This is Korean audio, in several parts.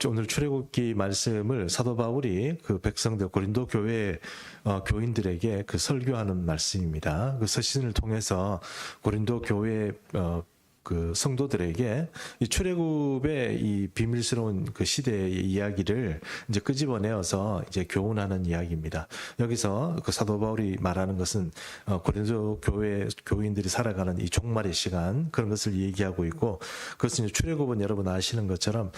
오늘 출애굽기 말씀을 사도 바울이 그 백성들 고린도 교회 교인들에게 그 설교하는 말씀입니다. 그 서신을 통해서 고린도 교회 그 성도들에게 이 출애굽의 이 비밀스러운 그 시대의 이야기를 이제 끄집어내어서 이제 교훈하는 이야기입니다. 여기서 그 사도 바울이 말하는 것은 고린도 교회 교인들이 살아가는 이 종말의 시간, 그런 것을 얘기하고 있고, 그것은 이제 출애굽은 여러분 아시는 것처럼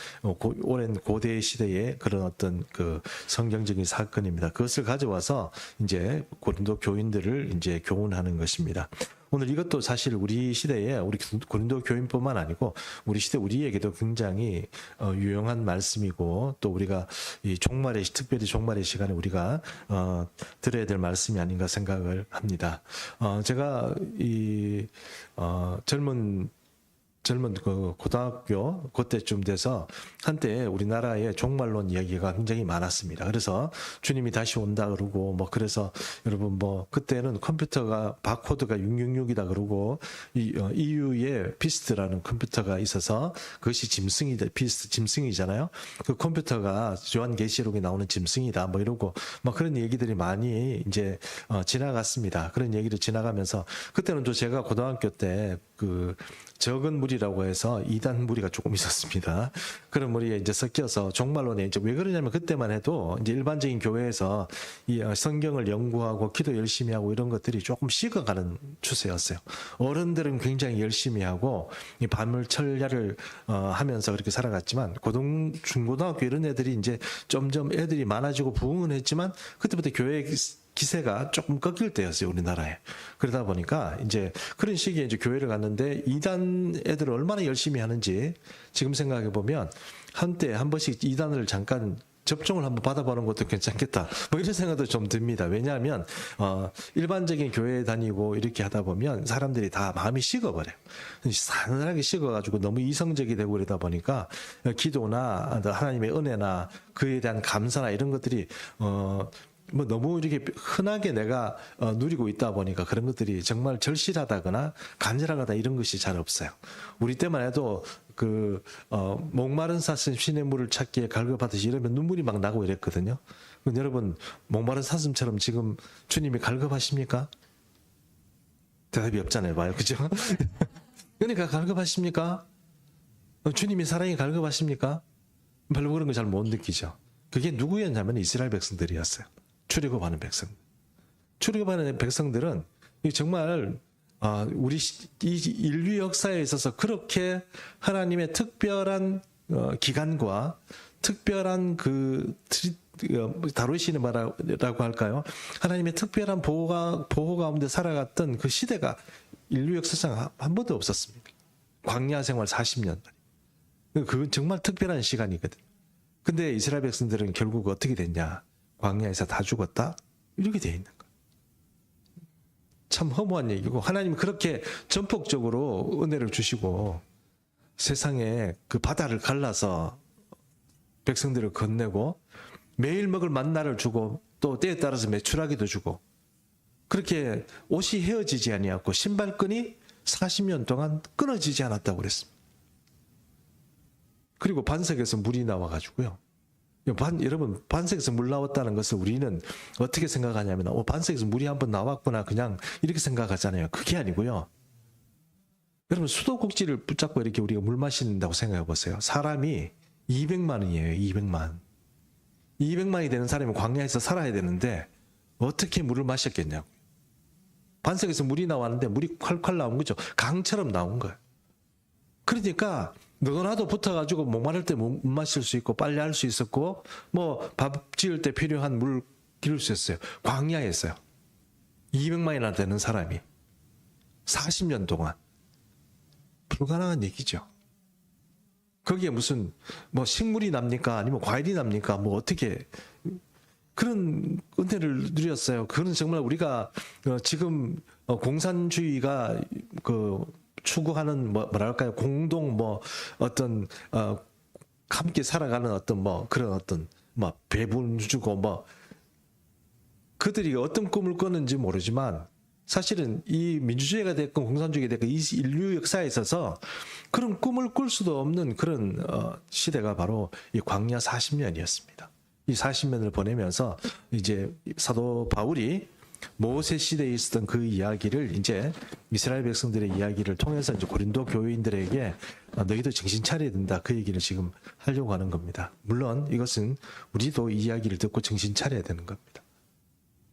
오랜 고대 시대의 그런 어떤 그 성경적인 사건입니다. 그것을 가져와서 이제 고린도 교인들을 이제 교훈하는 것입니다. 오늘 이것도 사실 우리 시대에 우리 고린도 교인뿐만 아니고 우리 시대 우리에게도 굉장히 유용한 말씀이고, 또 우리가 이 특별히 종말의 시간에 우리가 들어야 될 말씀이 아닌가 생각을 합니다. 제가 이 젊은 그 고등학교 그때쯤 돼서 한때 우리나라에 종말론 이야기가 굉장히 많았습니다. 그래서 주님이 다시 온다 그러고 뭐, 그래서 여러분 뭐 그때는 컴퓨터가 바코드가 666이다 그러고 EU의 피스트라는 컴퓨터가 있어서 그것이 짐승이잖아요. 그 컴퓨터가 요한계시록에 나오는 짐승이다 뭐 이러고 뭐 그런 얘기들이 많이 이제 지나갔습니다. 그런 얘기를 지나가면서 그때는 또 제가 고등학교 때 그 적은 무리라고 해서 이단 무리가 조금 있었습니다. 그런 무리에 이제 섞여서 종말론에 이제 왜 그러냐면, 그때만 해도 이제 일반적인 교회에서 이 성경을 연구하고 기도 열심히 하고 이런 것들이 조금 식어가는 추세였어요. 어른들은 굉장히 열심히 하고 이 밤을 철야를 하면서 그렇게 살아갔지만 중고등학교 이런 애들이 이제 점점 애들이 많아지고 부흥은 했지만 그때부터 교회 기세가 조금 꺾일 때였어요, 우리나라에. 그러다 보니까 이제 그런 시기에 이제 교회를 갔는데 이단 애들을 얼마나 열심히 하는지 지금 생각해 보면 한때 한 번씩 이단을 잠깐 접종을 한번 받아보는 것도 괜찮겠다, 뭐 이런 생각도 좀 듭니다. 왜냐하면 일반적인 교회에 다니고 이렇게 하다 보면 사람들이 다 마음이 식어버려요. 사늘하게 식어가지고 너무 이성적이 되고 그러다 보니까 기도나 하나님의 은혜나 그에 대한 감사나 이런 것들이 뭐 너무 이렇게 흔하게 내가 누리고 있다 보니까 그런 것들이 정말 절실하다거나 간절하거나 이런 것이 잘 없어요. 우리 때만 해도 그 목마른 사슴 신의 물을 찾기에 갈급하듯이 이러면 눈물이 막 나고 이랬거든요. 여러분 목마른 사슴처럼 지금 주님이 갈급하십니까? 대답이 없잖아요, 봐요, 그죠? 그러니까 갈급하십니까? 주님이 사랑이 갈급하십니까? 별로 그런 거 잘 못 느끼죠. 그게 누구였냐면 이스라엘 백성들이었어요. 출애굽하는 백성. 출애굽하는 백성들은 정말 우리 이 인류 역사에 있어서 그렇게 하나님의 특별한 기간과 특별한 그 다루시는 바라고 할까요? 하나님의 특별한 보호 가운데 살아갔던 그 시대가 인류 역사상 한 번도 없었습니다. 광야 생활 40년. 그건 정말 특별한 시간이거든요. 근데 이스라엘 백성들은 결국 어떻게 됐냐? 광야에서 다 죽었다? 이렇게 돼 있는 거예요. 참 허무한 얘기고, 하나님은 그렇게 전폭적으로 은혜를 주시고 세상에 그 바다를 갈라서 백성들을 건네고 매일 먹을 만나를 주고 또 때에 따라서 메추라기도 주고, 그렇게 옷이 헤어지지 아니었고 신발끈이 40년 동안 끊어지지 않았다고 그랬습니다. 그리고 반석에서 물이 나와가지고요. 여러분, 반석에서 물 나왔다는 것을 우리는 어떻게 생각하냐면, 반석에서 물이 한번 나왔구나, 그냥 이렇게 생각하잖아요. 그게 아니고요. 여러분, 수도꼭지를 붙잡고 이렇게 우리가 물 마신다고 생각해 보세요. 사람이 200만이에요, 200만. 200만이 되는 사람이 광야에서 살아야 되는데 어떻게 물을 마셨겠냐고. 반석에서 물이 나왔는데 물이 콸콸 나온 거죠. 강처럼 나온 거예요. 그러니까 너나도 붙어가지고 목마를 때 못 마실 수 있고 빨래할 수 있었고 뭐 밥 지을 때 필요한 물 기를 수 있어요. 광야에서요. 200만이나 되는 사람이 40년 동안. 불가능한 얘기죠. 거기에 무슨 뭐 식물이 납니까? 아니면 과일이 납니까? 뭐 어떻게 그런 은혜를 누렸어요. 그건 정말 우리가 지금 공산주의가 그 추구하는 뭐랄까요, 공동 뭐 어떤 함께 살아가는 어떤 뭐 그런 어떤 뭐 배분 주고 뭐 그들이 어떤 꿈을 꿨는지 모르지만 사실은 이 민주주의가 됐건 공산주의가 됐건 이 인류 역사에 있어서 그런 꿈을 꿀 수도 없는 그런 시대가 바로 이 광야 40년이었습니다. 이 40년을 보내면서 이제 사도 바울이 모세 시대에 있었던 그 이야기를 이제 이스라엘 백성들의 이야기를 통해서 이제 고린도 교회인들에게 너희도 정신 차려야 된다, 그 얘기를 지금 하려고 하는 겁니다. 물론 이것은 우리도 이 이야기를 듣고 정신 차려야 되는 겁니다.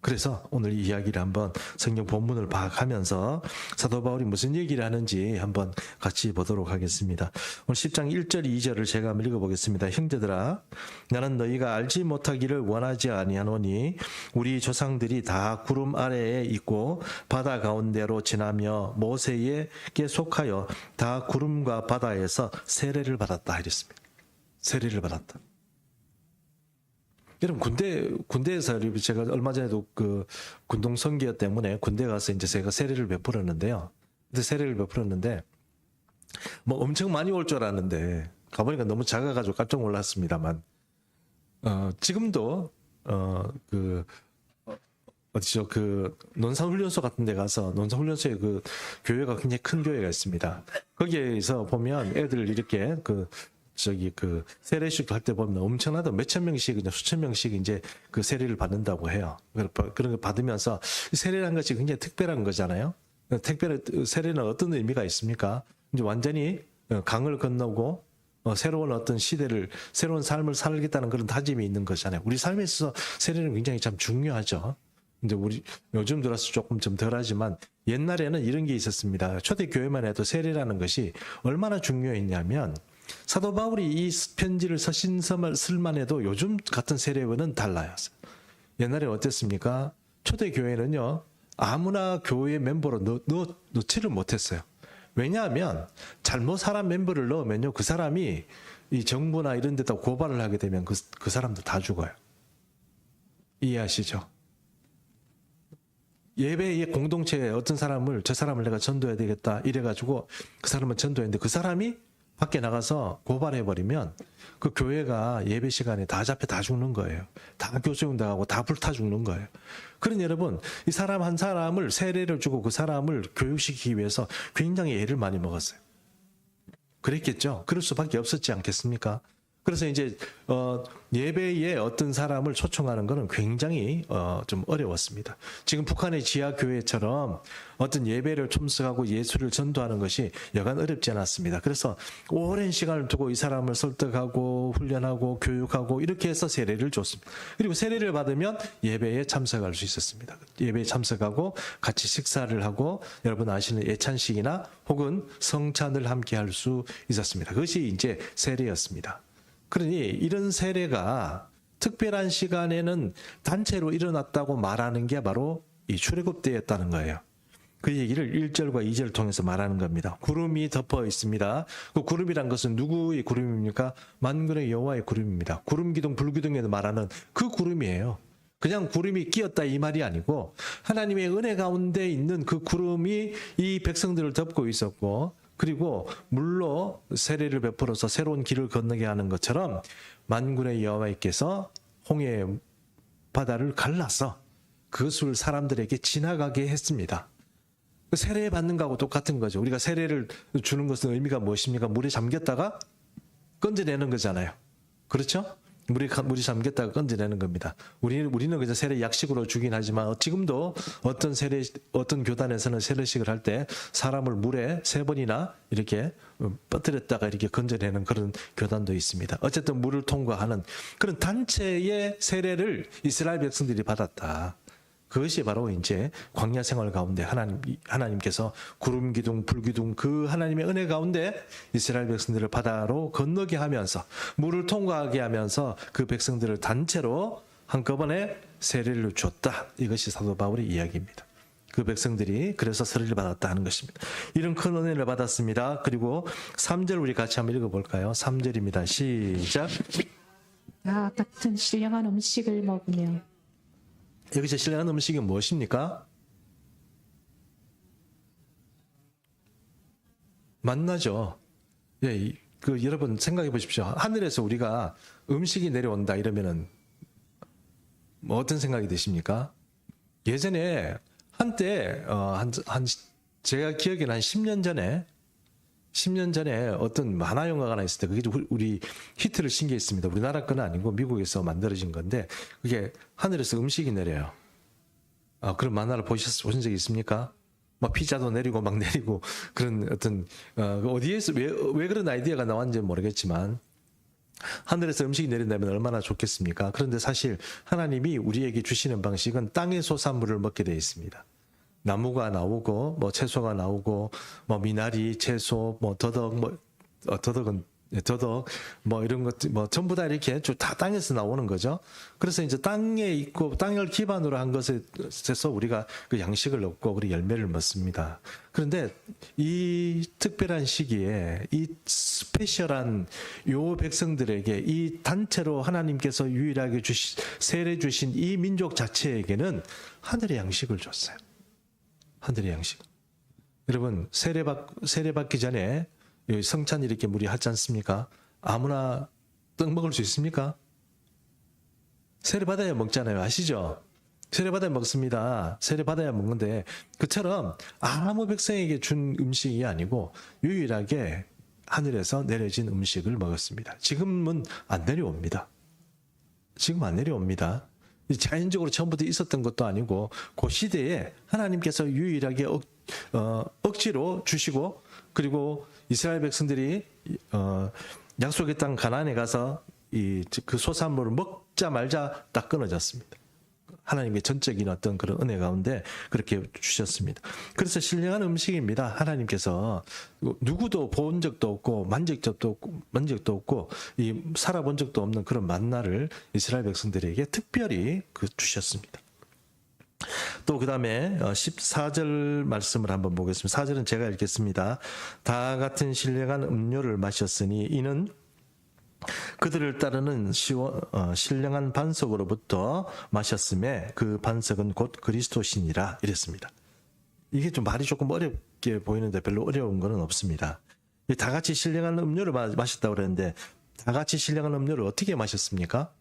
그래서 오늘 이 이야기를 한번 성경 본문을 파악하면서 사도 바울이 무슨 얘기를 하는지 한번 같이 보도록 하겠습니다. 오늘 10장 1절 2절을 제가 한번 읽어보겠습니다. 형제들아, 나는 너희가 알지 못하기를 원하지 아니하노니 우리 조상들이 다 구름 아래에 있고 바다 가운데로 지나며 모세에게 속하여 다 구름과 바다에서 세례를 받았다 이랬습니다. 세례를 받았다. 여러분, 군대에서 제가 얼마 전에도 그 군동 선교 때문에 군대 가서 이제 제가 세례를 베풀었는데요. 근데 세례를 베풀었는데 뭐 엄청 많이 올 줄 알았는데 가보니까 너무 작아가지고 깜짝 놀랐습니다만, 지금도 어디죠, 그 논산훈련소 같은 데 가서, 논산훈련소에 그 교회가 굉장히 큰 교회가 있습니다. 거기에서 보면 애들 이렇게 그 세례식 할 때 보면 엄청나다, 몇천 명씩, 그냥 수천 명씩 이제 그 세례를 받는다고 해요. 그런 거 받으면서 세례라는 것이 굉장히 특별한 거잖아요. 세례는 어떤 의미가 있습니까? 이제 완전히 강을 건너고 새로운 어떤 시대를, 새로운 삶을 살겠다는 그런 다짐이 있는 거잖아요. 우리 삶에 있어서 세례는 굉장히 참 중요하죠. 근데 우리 요즘 들어서 조금 좀 덜하지만 옛날에는 이런 게 있었습니다. 초대교회만 해도 세례라는 것이 얼마나 중요했냐면, 사도 바울이 이 편지를 서신서를 쓸만 해도 요즘 같은 세례와는 달라요. 옛날에 어땠습니까? 초대교회는요, 아무나 교회 멤버로 넣지를 못했어요. 왜냐하면 잘못 사람 멤버를 넣으면요, 그 사람이 이 정부나 이런 데다 고발을 하게 되면 그 사람도 다 죽어요. 이해하시죠? 예배의 공동체에 어떤 사람을, 저 사람을 내가 전도해야 되겠다 이래가지고 그 사람은 전도했는데 그 사람이 밖에 나가서 고발해버리면 그 교회가 예배 시간에 다 잡혀 다 죽는 거예요. 다 교수용당하고 다 불타 죽는 거예요. 그러니 여러분, 이 사람 한 사람을 세례를 주고 그 사람을 교육시키기 위해서 굉장히 애를 많이 먹었어요. 그랬겠죠? 그럴 수밖에 없었지 않겠습니까? 그래서 이제 예배에 어떤 사람을 초청하는 것은 굉장히 좀 어려웠습니다. 지금 북한의 지하교회처럼 어떤 예배를 참석하고 예수를 전도하는 것이 여간 어렵지 않았습니다. 그래서 오랜 시간을 두고 이 사람을 설득하고 훈련하고 교육하고 이렇게 해서 세례를 줬습니다. 그리고 세례를 받으면 예배에 참석할 수 있었습니다. 예배에 참석하고 같이 식사를 하고 여러분 아시는 예찬식이나 혹은 성찬을 함께 할 수 있었습니다. 그것이 이제 세례였습니다. 그러니 이런 세례가 특별한 시간에는 단체로 일어났다고 말하는 게 바로 이 출애굽 때였다는 거예요. 그 얘기를 1절과 2절을 통해서 말하는 겁니다. 구름이 덮어 있습니다. 그 구름이란 것은 누구의 구름입니까? 만군의 여호와의 구름입니다. 구름 기둥, 불기둥에도 말하는 그 구름이에요. 그냥 구름이 끼었다 이 말이 아니고 하나님의 은혜 가운데 있는 그 구름이 이 백성들을 덮고 있었고, 그리고 물로 세례를 베풀어서 새로운 길을 건너게 하는 것처럼 만군의 여호와께서 홍해 바다를 갈라서 그것을 사람들에게 지나가게 했습니다. 세례 받는 거하고 똑같은 거죠. 우리가 세례를 주는 것은 의미가 무엇입니까? 물에 잠겼다가 건져내는 거잖아요. 그렇죠? 물이 잠겼다가 건져내는 겁니다. 우리는 그저 세례 약식으로 주긴 하지만 지금도 어떤 교단에서는 세례식을 할 때 사람을 물에 3번이나 이렇게 빠뜨렸다가 이렇게 건져내는 그런 교단도 있습니다. 어쨌든 물을 통과하는 그런 단체의 세례를 이스라엘 백성들이 받았다. 그것이 바로 이제 광야 생활 가운데 하나님께서 구름 기둥, 불 기둥 그 하나님의 은혜 가운데 이스라엘 백성들을 바다로 건너게 하면서 물을 통과하게 하면서 그 백성들을 단체로 한꺼번에 세례를 줬다. 이것이 사도 바울의 이야기입니다. 그 백성들이 그래서 세례를 받았다 하는 것입니다. 이런 큰 은혜를 받았습니다. 그리고 3절 우리 같이 한번 읽어볼까요? 3절입니다. 시작. 다 같은 신령한 음식을 먹으며. 여기서 신령한 음식이 무엇입니까? 만나죠. 예, 여러분 생각해 보십시오. 하늘에서 우리가 음식이 내려온다 이러면은 뭐 어떤 생각이 드십니까? 예전에 한때 제가 기억에는 한 10년 전에 어떤 만화 영화가 하나 있을 때 그게 우리 히트를 친 게 있습니다. 우리나라 건 아니고 미국에서 만들어진 건데 그게 하늘에서 음식이 내려요. 그런 만화를 보신 적 있습니까? 막 피자도 내리고 막 내리고 그런 어떤 어디에서 왜 그런 아이디어가 나왔는지 모르겠지만 하늘에서 음식이 내린다면 얼마나 좋겠습니까? 그런데 사실 하나님이 우리에게 주시는 방식은 땅의 소산물을 먹게 되어 있습니다. 나무가 나오고 뭐 채소가 나오고 뭐 미나리, 채소, 뭐 더덕, 더덕 뭐 이런 것 뭐 전부 다 이렇게 다 땅에서 나오는 거죠. 그래서 이제 땅에 있고 땅을 기반으로 한 것에서 우리가 그 양식을 얻고 우리 열매를 먹습니다. 그런데 이 특별한 시기에 이 스페셜한 요 백성들에게 이 단체로 하나님께서 유일하게 세례 주신 이 민족 자체에게는 하늘의 양식을 줬어요. 하늘의 양식. 여러분 세례 받기 전에 성찬 이렇게 우리 하지 않습니까? 아무나 떡 먹을 수 있습니까? 세례 받아야 먹잖아요. 아시죠? 세례 받아야 먹습니다. 세례 받아야 먹는데 그처럼 아무 백성에게 준 음식이 아니고 유일하게 하늘에서 내려진 음식을 먹었습니다. 지금은 안 내려옵니다. 지금 안 내려옵니다. 자연적으로 처음부터 있었던 것도 아니고 그 시대에 하나님께서 유일하게 억지로 주시고 그리고 이스라엘 백성들이 약속의 땅 가나안에 가서 그 소산물을 먹자 말자 딱 끊어졌습니다. 하나님의 전적인 어떤 그런 은혜 가운데 그렇게 주셨습니다. 그래서 신령한 음식입니다. 하나님께서 누구도 본 적도 없고 만질 적도 없고 살아본 적도 없는 그런 만나를 이스라엘 백성들에게 특별히 주셨습니다. 또 그 다음에 14절 말씀을 한번 보겠습니다. 4절은 제가 읽겠습니다. 다 같은 신령한 음료를 마셨으니 이는 그들을 따르는 신령한 반석으로부터 마셨음에 그 반석은 곧 그리스도시니라 이랬습니다. 이게 좀 말이 조금 어렵게 보이는데 별로 어려운 건 없습니다. 다 같이 신령한 음료를 마셨다고 그랬는데 다 같이 신령한 음료를 어떻게 마셨습니까?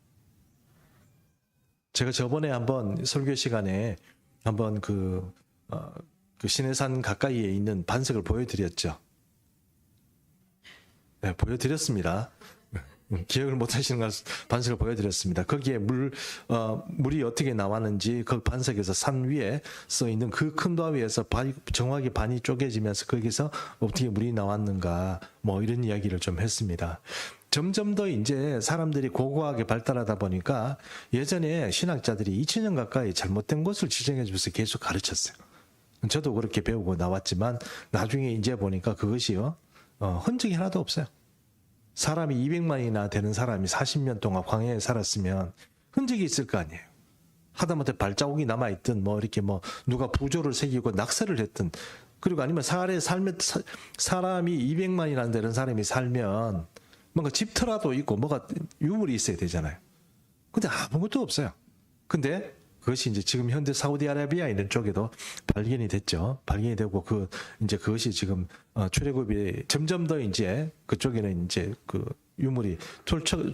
제가 저번에 한번 설교 시간에 한번 그 시내산 가까이에 있는 반석을 보여드렸죠. 네, 보여드렸습니다. 기억을 못하시는 반석을 보여드렸습니다. 거기에 물이 어떻게 나왔는지 그 반석에서 산 위에 써 있는 그 큰 도화 위에서 정확히 반이 쪼개지면서 거기서 어떻게 물이 나왔는가 뭐 이런 이야기를 좀 했습니다. 점점 더 이제 사람들이 고고하게 발달하다 보니까 예전에 신학자들이 2000년 가까이 잘못된 것을 지정해 주면서 계속 가르쳤어요. 저도 그렇게 배우고 나왔지만 나중에 이제 보니까 그것이요 흔적이 하나도 없어요. 사람이 200만이나 되는 사람이 40년 동안 광야에 살았으면 흔적이 있을 거 아니에요. 하다못해 발자국이 남아있든 뭐 이렇게 뭐 누가 부조를 새기고 낙서를 했든 그리고 아니면 사람이 200만이나 되는 사람이 살면 뭔가 집터라도 있고 뭐가 유물이 있어야 되잖아요. 근데 아무것도 없어요. 근데 그것이 이제 지금 현대 사우디아라비아 있는 쪽에도 발견이 됐죠. 발견이 되고 이제 그것이 지금 출애굽이 점점 더 이제 그쪽에는 이제 그 유물이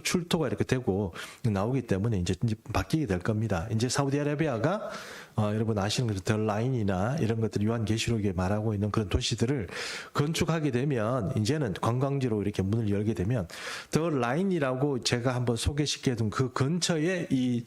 출토가 이렇게 되고 나오기 때문에 이제 바뀌게 될 겁니다. 이제 사우디아라비아가 여러분 아시는 것처럼 더 라인이나 이런 것들 요한계시록에 말하고 있는 그런 도시들을 건축하게 되면 이제는 관광지로 이렇게 문을 열게 되면 더 라인이라고 제가 한번 소개시켜둔 그 근처에 이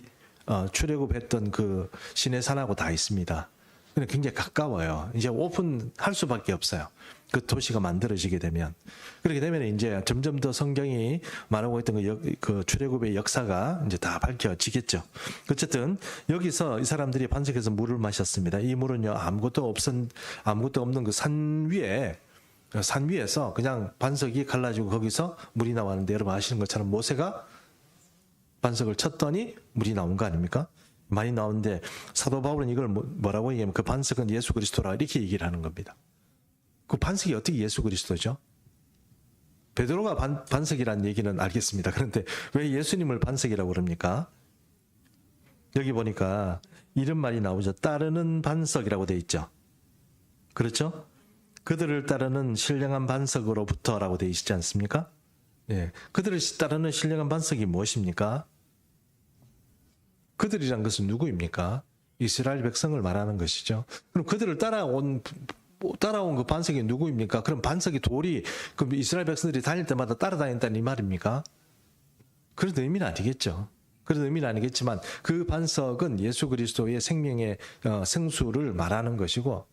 출애굽했던 그 시내산하고 다 있습니다. 근데 굉장히 가까워요. 이제 오픈할 수밖에 없어요. 그 도시가 만들어지게 되면. 그렇게 되면 이제 점점 더 성경이 말하고 있던 그 출애굽의 역사가 이제 다 밝혀지겠죠. 어쨌든 여기서 이 사람들이 반석에서 물을 마셨습니다. 이 물은요 아무것도 없는 그 산 위에서 그냥 반석이 갈라지고 거기서 물이 나왔는데 여러분 아시는 것처럼 모세가 반석을 쳤더니 물이 나온 거 아닙니까? 많이 나오는데 사도 바울은 이걸 뭐라고 얘기하면 그 반석은 예수 그리스도라 이렇게 얘기를 하는 겁니다. 그 반석이 어떻게 예수 그리스도죠? 베드로가 반석이라는 얘기는 알겠습니다. 그런데 왜 예수님을 반석이라고 그럽니까? 여기 보니까 이런 말이 나오죠. 따르는 반석이라고 돼 있죠. 그렇죠? 그들을 따르는 신령한 반석으로부터라고 돼 있지 않습니까? 예, 그들을 따르는 신령한 반석이 무엇입니까? 그들이란 것은 누구입니까? 이스라엘 백성을 말하는 것이죠. 그럼 그들을 따라온 그 반석이 누구입니까? 그럼 반석이 돌이 그럼 이스라엘 백성들이 다닐 때마다 따라다닌다는 이 말입니까? 그런 의미는 아니겠죠. 그런 의미는 아니겠지만 그 반석은 예수 그리스도의 생명의 생수를 말하는 것이고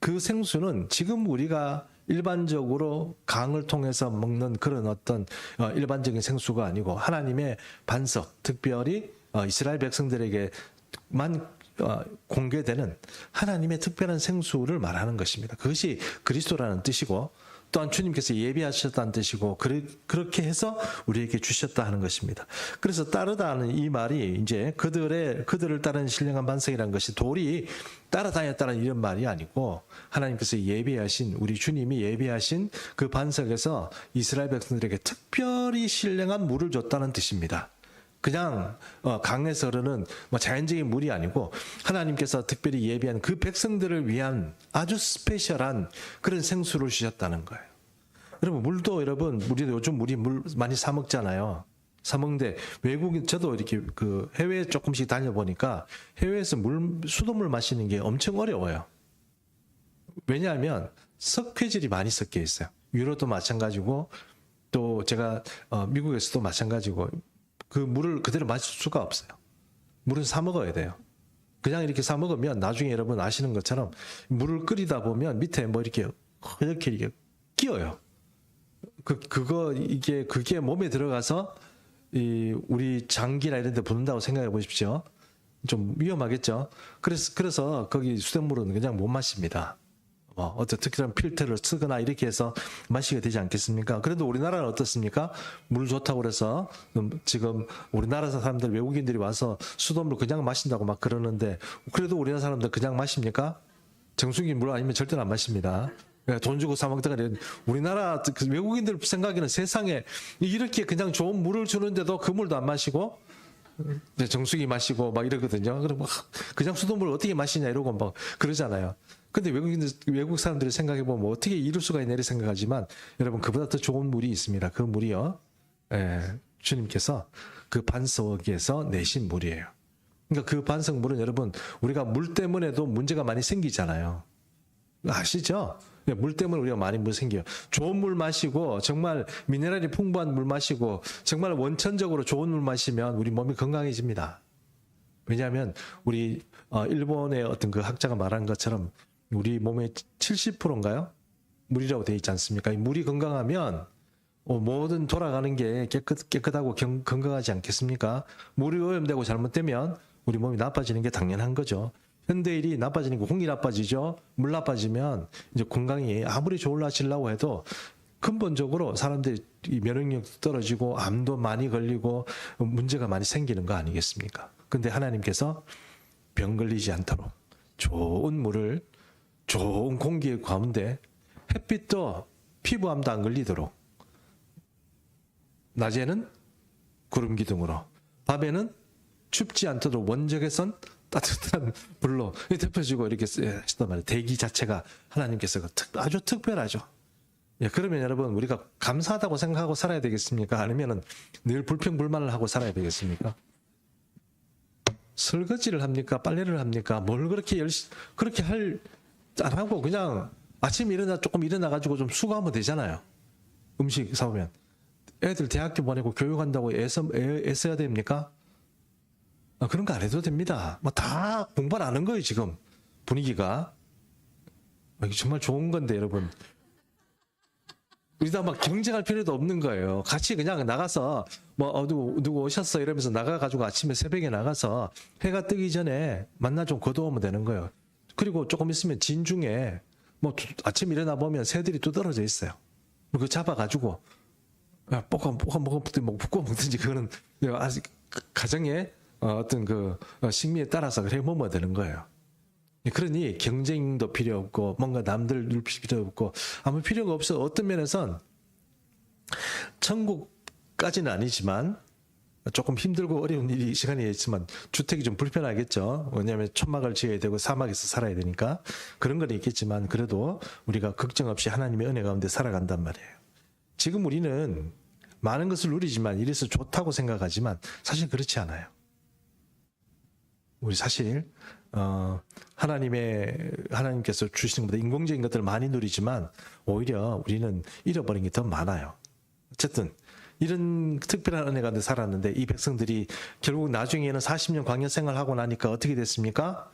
그 생수는 지금 우리가 일반적으로 강을 통해서 먹는 그런 어떤 일반적인 생수가 아니고 하나님의 반석, 특별히 이스라엘 백성들에게만 공개되는 하나님의 특별한 생수를 말하는 것입니다. 그것이 그리스도라는 뜻이고 또한 주님께서 예비하셨다는 뜻이고 그렇게 해서 우리에게 주셨다 하는 것입니다. 그래서 따르다는 이 말이 이제 그들을 따르는 신령한 반석이라는 것이 돌이 따라다녔다는 이런 말이 아니고 하나님께서 예비하신 우리 주님이 예비하신 그 반석에서 이스라엘 백성들에게 특별히 신령한 물을 줬다는 뜻입니다. 그냥 강에서 흐르는 자연적인 물이 아니고 하나님께서 특별히 예비한 그 백성들을 위한 아주 스페셜한 그런 생수를 주셨다는 거예요. 여러분 우리도 요즘 물 많이 사 먹잖아요. 사 먹는데 외국인 저도 이렇게 그 해외에 조금씩 다녀보니까 해외에서 수돗물 마시는 게 엄청 어려워요. 왜냐하면 석회질이 많이 섞여 있어요. 유럽도 마찬가지고 또 제가 미국에서도 마찬가지고 그 물을 그대로 마실 수가 없어요. 물은 사 먹어야 돼요. 그냥 이렇게 사 먹으면 나중에 여러분 아시는 것처럼 물을 끓이다 보면 밑에 이렇게 끼어요. 그게 몸에 들어가서 우리 장기나 이런 데 붙는다고 생각해 보십시오. 좀 위험하겠죠. 그래서 거기 수돗물은 그냥 못 마십니다. 어떤 특별한 필터를 쓰거나 이렇게 해서 마시게 되지 않겠습니까? 그래도 우리나라는 어떻습니까? 물 좋다고 그래서 지금 우리나라 사람들 외국인들이 와서 수돗물 그냥 마신다고 막 그러는데 그래도 우리나라 사람들 그냥 마십니까? 정수기 물 아니면 절대로 안 마십니다. 돈 주고 사 먹다가 우리나라 외국인들 생각에는 세상에 이렇게 그냥 좋은 물을 주는데도 그 물도 안 마시고 정수기 마시고 막 이러거든요. 그럼 그냥 수돗물을 어떻게 마시냐 이러고 막 그러잖아요. 근데 외국 사람들이 생각해보면 어떻게 이럴 수가 있나 이렇게 생각하지만 여러분 그보다 더 좋은 물이 있습니다. 그 물이요. 주님께서 그 반석에서 내신 물이에요. 그러니까 그 반석물은 여러분 우리가 물 때문에도 문제가 많이 생기잖아요. 아시죠? 물 때문에 우리가 많이 생겨요. 좋은 물 마시고 정말 미네랄이 풍부한 물 마시고 정말 원천적으로 좋은 물 마시면 우리 몸이 건강해집니다. 왜냐하면 우리 일본의 어떤 그 학자가 말한 것처럼 우리 몸의 70%인가요? 물이라고 되어 있지 않습니까? 이 물이 건강하면 모든 돌아가는 게 깨끗하고 건강하지 않겠습니까? 물이 오염되고 잘못되면 우리 몸이 나빠지는 게 당연한 거죠. 현대인이 나빠지는 게 공기 나빠지죠. 물 나빠지면 이제 건강이 아무리 좋으려고 해도 근본적으로 사람들이 면역력도 떨어지고 암도 많이 걸리고 문제가 많이 생기는 거 아니겠습니까? 근데 하나님께서 병 걸리지 않도록 좋은 물을 좋은 공기 가운데 햇빛도 피부암도 안 걸리도록 낮에는 구름 기둥으로 밤에는 춥지 않도록 원적외선 따뜻한 불로 덮여지고 이렇게 했단 말이에요. 대기 자체가 하나님께서 아주 특별하죠. 그러면 여러분 우리가 감사하다고 생각하고 살아야 되겠습니까? 아니면 늘 불평불만을 하고 살아야 되겠습니까? 설거지를 합니까? 빨래를 합니까? 뭘 그렇게 안 하고 그냥 아침에 조금 일어나가지고 좀 수고하면 되잖아요. 음식 사오면. 애들 대학교 보내고 교육한다고 애써야 됩니까? 그런 거 안 해도 됩니다. 다 공부를 안 한 거예요, 지금. 분위기가. 이게 정말 좋은 건데, 여러분. 우리가 막 경쟁할 필요도 없는 거예요. 같이 그냥 나가서, 누구 오셨어? 이러면서 나가가지고 아침에 새벽에 나가서 해가 뜨기 전에 만나 좀 거두오면 되는 거예요. 그리고 조금 있으면 진중에, 아침에 일어나 보면 새들이 또 떨어져 있어요. 그거 잡아가지고, 볶아 먹든지, 그거는 아직 가정에 어떤 그 식미에 따라서 그래 먹으면 되는 거예요. 그러니 경쟁도 필요 없고 뭔가 남들 누릴 필요 없고 아무 필요가 없어. 어떤 면에선 천국까지는 아니지만 조금 힘들고 어려운 시간이 있지만 주택이 좀 불편하겠죠. 왜냐하면 천막을 지어야 되고 사막에서 살아야 되니까 그런 건 있겠지만 그래도 우리가 걱정 없이 하나님의 은혜 가운데 살아간단 말이에요. 지금 우리는 많은 것을 누리지만 이래서 좋다고 생각하지만 사실 그렇지 않아요. 우리 사실 하나님께서 주시는 것보다 인공적인 것들을 많이 누리지만 오히려 우리는 잃어버린 게 더 많아요. 어쨌든 이런 특별한 은혜 가운데 살았는데 이 백성들이 결국 나중에는 40년 광야 생활하고 나니까 어떻게 됐습니까?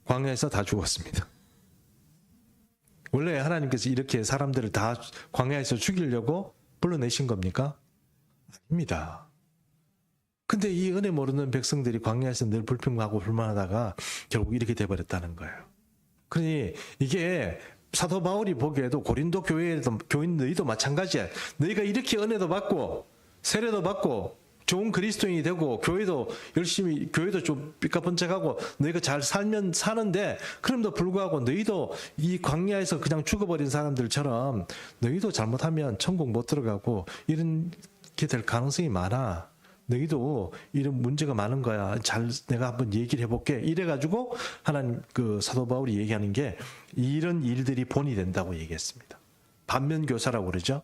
광야에서 다 죽었습니다. 원래 하나님께서 이렇게 사람들을 다 광야에서 죽이려고 불러내신 겁니까? 아닙니다. 근데 이 은혜 모르는 백성들이 광야에서 늘 불평하고 불만하다가 결국 이렇게 돼버렸다는 거예요. 그러니 이게 사도 바울이 보기에도 고린도 교인 너희도 마찬가지야. 너희가 이렇게 은혜도 받고 세례도 받고 좋은 그리스도인이 되고 교회도 열심히 교회도 좀 삐까번쩍하고 너희가 잘 살면 사는데 그럼에도 불구하고 너희도 이 광야에서 그냥 죽어버린 사람들처럼 너희도 잘못하면 천국 못 들어가고 이렇게 될 가능성이 많아. 너희도 이런 문제가 많은 거야. 내가 한번 얘기를 해볼게. 이래가지고 하나님 그 사도 바울이 얘기하는 게 이런 일들이 본이 된다고 얘기했습니다. 반면교사라고 그러죠.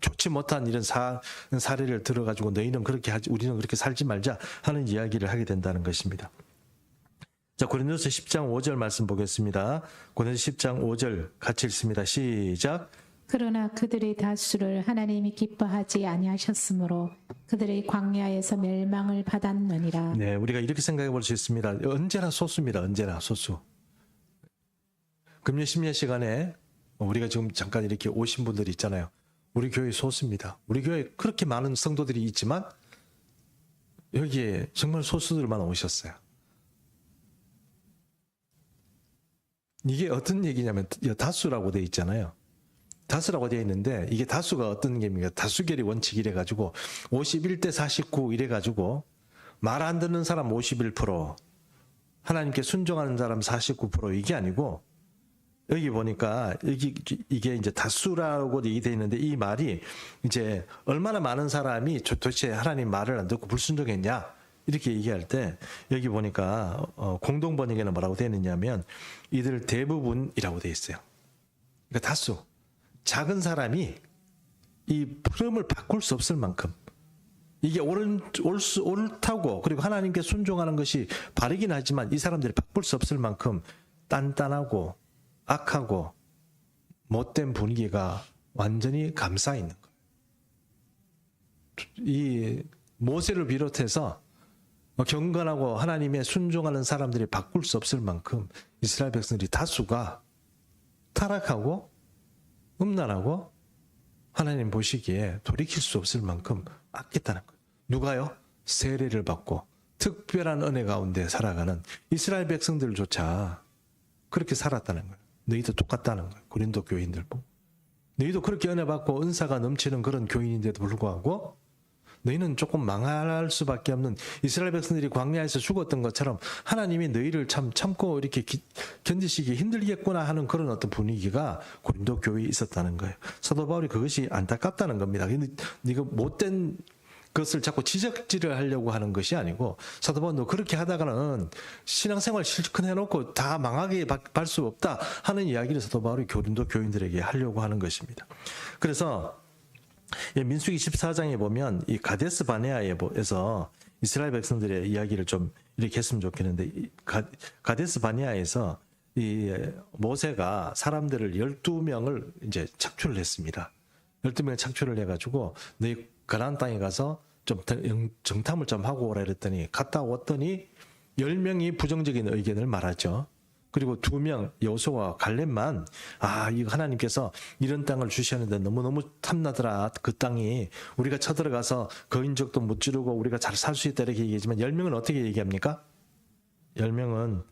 좋지 못한 이런 사례를 들어가지고 너희는 그렇게 하지, 우리는 그렇게 살지 말자 하는 이야기를 하게 된다는 것입니다. 자, 고린도서 10장 5절 말씀 보겠습니다. 고린도서 10장 5절 같이 읽습니다. 시작. 그러나 그들의 다수를 하나님이 기뻐하지 아니하셨으므로 그들의 광야에서 멸망을 받았느니라. 네, 우리가 이렇게 생각해 볼 수 있습니다. 언제나 소수입니다. 언제나 소수. 금요 심야 시간에 우리가 지금 잠깐 이렇게 오신 분들이 있잖아요. 우리 교회 소수입니다. 우리 교회에 그렇게 많은 성도들이 있지만 여기에 정말 소수들만 오셨어요. 이게 어떤 얘기냐면 다수라고 돼 있잖아요. 다수라고 되어 있는데 이게 다수가 어떤 게입니까? 다수결의 원칙 이래가지고 51대 49 이래가지고 말 안 듣는 사람 51%, 하나님께 순종하는 사람 49% 이게 아니고 여기 보니까 이게 이제 다수라고 되어 있는데 이 말이 이제 얼마나 많은 사람이 도대체 하나님 말을 안 듣고 불순종했냐 이렇게 얘기할 때 여기 보니까 공동 번역에는 뭐라고 되어 있냐면 이들 대부분이라고 되어 있어요. 그러니까 다수. 작은 사람이 이 흐름을 바꿀 수 없을 만큼 이게 옳다고 그리고 하나님께 순종하는 것이 바르긴 하지만 이 사람들이 바꿀 수 없을 만큼 단단하고 악하고 못된 분위기가 완전히 감싸 있는 거예요. 이 모세를 비롯해서 경건하고 하나님의 순종하는 사람들이 바꿀 수 없을 만큼 이스라엘 백성들이 다수가 타락하고 음란하고 하나님 보시기에 돌이킬 수 없을 만큼 악했다는 거예요. 누가요? 세례를 받고 특별한 은혜 가운데 살아가는 이스라엘 백성들조차 그렇게 살았다는 거예요. 너희도 똑같다는 거예요. 고린도 교인들 보고. 너희도 그렇게 은혜 받고 은사가 넘치는 그런 교인인데도 불구하고 너희는 조금 망할 수밖에 없는 이스라엘 백성들이 광야에서 죽었던 것처럼 하나님이 너희를 참고 이렇게 견디시기 힘들겠구나 하는 그런 어떤 분위기가 고린도 교회에 있었다는 거예요. 사도 바울이 그것이 안타깝다는 겁니다. 근데 네가 못된 것을 자꾸 지적질을 하려고 하는 것이 아니고 사도 바울은 너 그렇게 하다가는 신앙생활 실컷 해놓고 다 망하게 할 수 없다 하는 이야기를 사도 바울이 고린도 교인들에게 하려고 하는 것입니다. 그래서 민수기 14장에 보면 이 가데스 바네아에서 이스라엘 백성들의 이야기를 좀 이렇게 했으면 좋겠는데 가데스 바네아에서 이 모세가 사람들을 12명을 이제 착출을 했습니다. 12명을 착출을 해가지고 너희 가나안 땅에 가서 좀 정탐을 좀 하고 오라 그랬더니 갔다 왔더니 10명이 부정적인 의견을 말하죠. 그리고 2명 여호수아와 갈렙만 이거 하나님께서 이런 땅을 주셨는데 너무너무 탐나더라. 그 땅이 우리가 쳐들어가서 거인적도 무찌르고 우리가 잘 살 수 있다 이렇게 얘기하지만 10명은 어떻게 얘기합니까? 10명은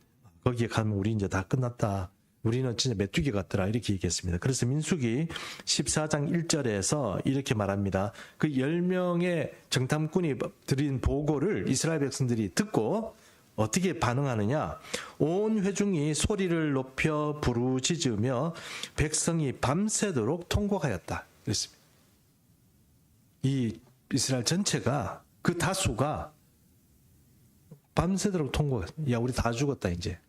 거기에 가면 우리 이제 다 끝났다. 우리는 진짜 메뚜기 같더라 이렇게 얘기했습니다. 그래서 민수기 14장 1절에서 이렇게 말합니다. 그 10명의 정탐꾼이 드린 보고를 이스라엘 백성들이 듣고 어떻게 반응하느냐? 온 회중이 소리를 높여 부르짖으며 백성이 밤새도록 통곡하였다. 그랬습니다. 이 이스라엘 전체가 그 다수가 밤새도록 통곡했다. 야, 우리 다 죽었다 이제.